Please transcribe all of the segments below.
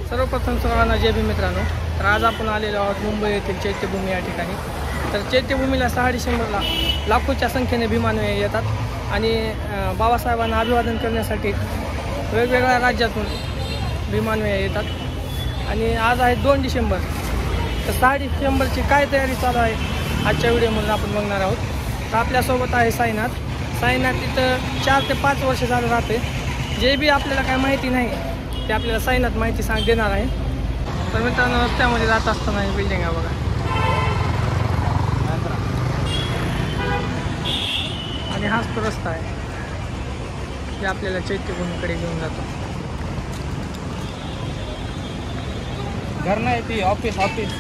सर्वप्रथम सर्वांना जय भीम मित्रांनो. तर आज आपण आलेलो आहोत मुंबई येथील चैत्यभूमी या ठिकाणी. तर चैत्यभूमीला 6 डिसेंबरला लाखोच्या संख्येने भीमान्वये येतात आणि बाबासाहेबांना अभिवादन करण्यासाठी वेगवेगळ्या राज्यातून भीमान्वये येतात. आणि आज आहे 2 डिसेंबर. तर 6 डिसेंबरची काय तयारी चालू आहे आजच्या व्हिडिओमधून आपण बघणार आहोत. तर आपल्यासोबत आहे साईनाथ. तिथं 4 ते 5 वर्ष झालं राहते. जे बी आपल्याला काय माहिती नाही ते आपल्याला साईनाथ माहिती देणार आहे. तर मित्रांनो, रस्त्यामध्ये जात असताना ही बिल्डिंग आहे बघा. आणि हाच तो रस्ता आहे जे आपल्याला चैत्यभूमीकडे घेऊन जातो. घर नाही ती ऑफिस ऑफिस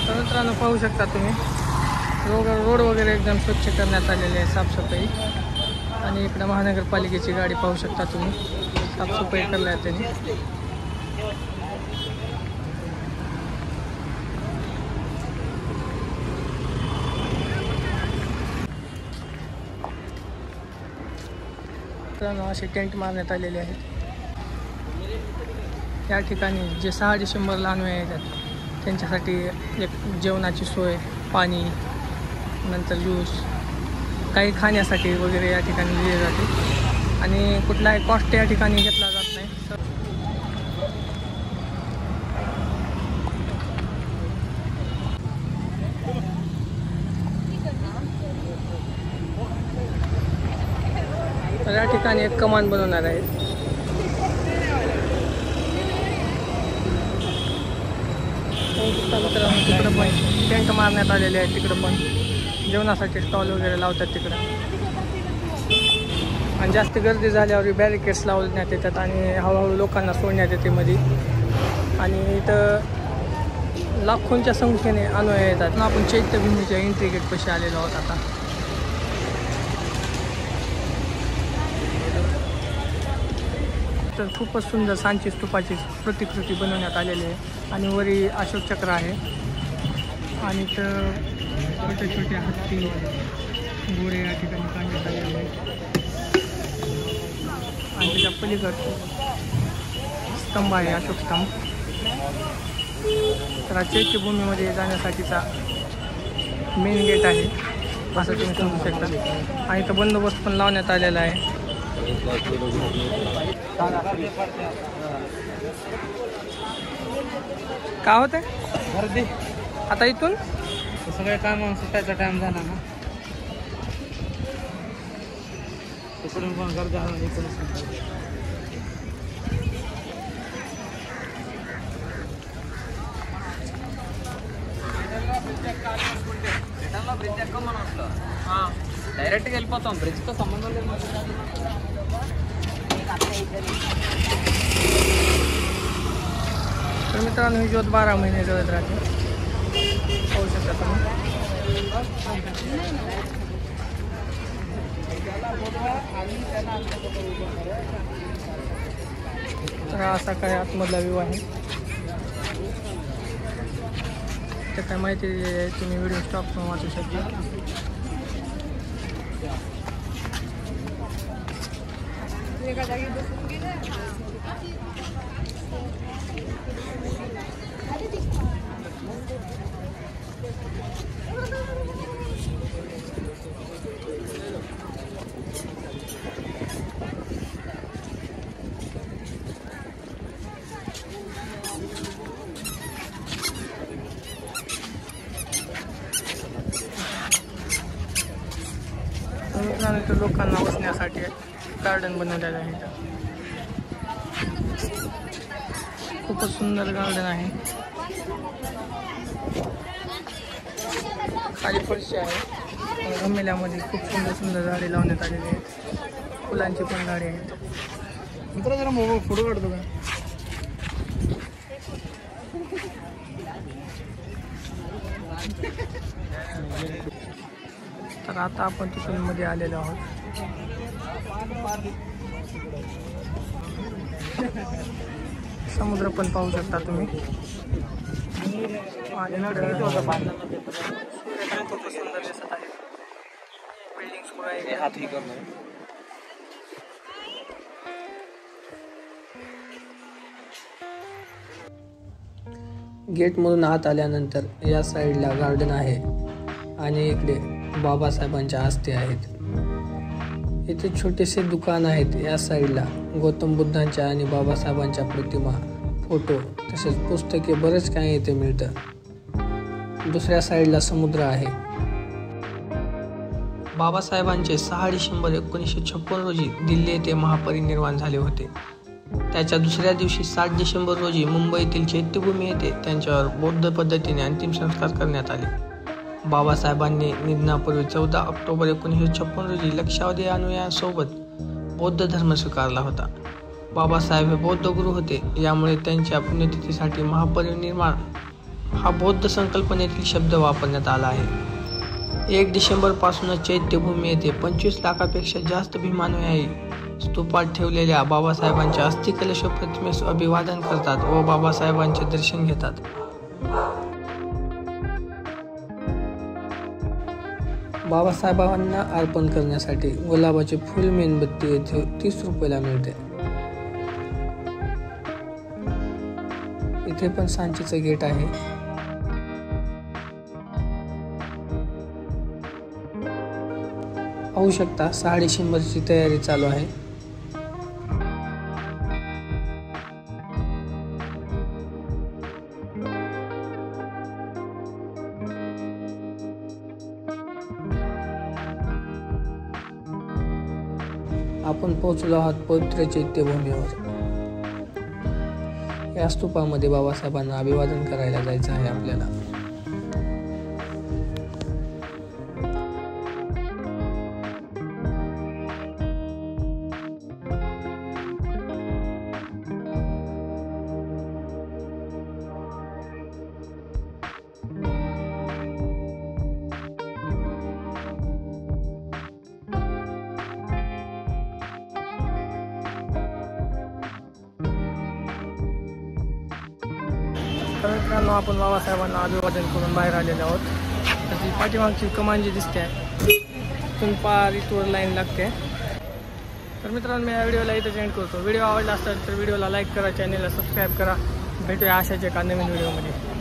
तर मित्रांनो, पाहू शकता तुम्ही रोड वगैरे एकदम स्वच्छ करण्यात आलेले आहे, साफसफाई. आणि इकडे महानगरपालिकेची गाडी पाहू शकता तुम्ही, साफसफाई करल्या त्यांनी. मित्रांनो, असे टेंट मारण्यात आलेले आहेत या ठिकाणी. जे 6 डिसेंबरला अन्वये येतात त्यांच्यासाठी एक जेवणाची सोय, पाणी, नंतर ज्यूस, काही खाण्यासाठी वगैरे या ठिकाणी दिले जाते. आणि कुठलाही कॉस्ट या ठिकाणी घेतला जात नाही. तर या ठिकाणी एक कमान बनवणार आहे. तिकडं पण टेंट मारण्यात आलेले आहे. तिकडं पण जेवणासाठी स्टॉल वगैरे लावतात तिकडं. आणि जास्त गर्दी झाल्यावर बॅरिकेड्स लावण्यात येतात आणि हळूहळू लोकांना सोडण्यात येते मध्ये. आणि इथं लाखोंच्या संख्येने अन्वये येतात. आपण चैत्यभूमीच्या एंट्री गेट पाशी आलेलो आहोत आता. तर खूपच सुंदर सांची स्तूपाची प्रतिकृती बनवण्यात आलेली आहे. आणि वरी अशोक चक्र आहे. आणि तर छोटे छोटे हत्ती, घोडे या ठिकाणी काढण्यात आलेले आहेत. आणि त्याच्या पलीकडचं स्तंभ आहे, अशोक स्तंभ. तर चैत्यभूमीमध्ये जाण्यासाठीचा मेन गेट आहे असं तुम्ही समजू शकता. आणि इथं बंदोबस्त पण लावण्यात आलेला आहे. काय होतं गर्दी आता इथून सगळे काम सुटायचा टाइम झाला ना, तिकडून पण गर्दी आहे. డైరెక్ట్గా వెళ్ళిపోతాం. బ్రిడ్జ్తో సంబంధం లేదు. तर मित्रांनो, ही ज्योत 12 महिने जळत राहते, पाहू शकता तुम्ही. तर असा काय आतमधला व्ह्यू आहे. तर काय माहिती तुम्ही व्हिडिओ स्टॉप करून वाचू शकता. मित्रांनो, लोकांना बसण्यासाठी गार्डन बनवलेलं आहे. खूपच सुंदर गार्डन आहे. खाली फरशी आहे. गमेल्यामध्ये खूप सुंदर सुंदर झाडे लावण्यात आलेली आहेत. फुलांची पण झाडे आहेत. मित्र जरा मोबाईल फोटो काढतो का? तर आता आपण तिथून मध्ये आलेलो आहोत. समुद्र पण पाहू शकता तुम्ही. गेटमधून आत आल्यानंतर या साईडला गार्डन आहे आणि इकडे बाबासाहेबांच्या आस्थे आहेत. इथे छोटेसे दुकान आहेत. या साईडला गौतम बुद्धांच्या आणि बाबासाहेबांच्या प्रतिमा, फोटो तसेच पुस्तके बरेच काही इथे मिळतं. दुसऱ्या साईडला समुद्र आहे. बाबासाहेबांचे 6 डिसेंबर 1956 रोजी दिल्ली येथे महापरिनिर्वाण झाले होते. त्याच्या दुसऱ्या दिवशी 7 डिसेंबर रोजी मुंबईतील चैत्यभूमी येथे त्यांच्यावर बौद्ध पद्धतीने अंतिम संस्कार करण्यात आले. बाबासाहेबांनी निधनापूर्वी 14 ऑक्टोबर 1956 रोजी लक्षावधी अनुयायांसोबत बौद्ध धर्म स्वीकारला होता. बाबासाहेब हे बौद्ध गुरु होते. यामुळे त्यांच्या पुण्यतिथीसाठी महापरिनिर्वाण हा बौद्ध संकल्पनेतील शब्द वापरण्यात आला आहे. 1 डिसेंबर पासूनच चैत्यभूमी येथे 25 लाखापेक्षा जास्त भीमानुयायी स्तूपात ठेवलेल्या बाबासाहेबांच्या अस्थिकलश प्रतिमेस अभिवादन करतात व बाबासाहेबांचे दर्शन घेतात. बाबासाहेबांना अर्पण करण्यासाठी गुलाबाचे फुल मेणबत्ती येथे 30 रुपयाला मिळते. इथे पण सांचीचं गेट आहे. पाहू शकता 6 डिसेंबरची तयारी चालू आहे. आपण पोहोचलो आहोत पवित्र चैत्यभूमीवर. या स्तूपामध्ये बाबासाहेबांना अभिवादन करायला जायचं आहे आपल्याला. तर मित्रांनो, आपण बाबासाहेबांना अभिवादन करून बाहेर आलेलो आहोत. त्याची पाठीमागची कमान जी दिसते तिथून पार इथवर लाईन लागते. तर मित्रांनो, मी या व्हिडिओला इथं एंड करतो. व्हिडिओ आवडला असेल तर व्हिडिओला लाईक करा, चॅनलला सबस्क्राईब करा. भेटूया अशाच एका नवीन व्हिडिओमध्ये.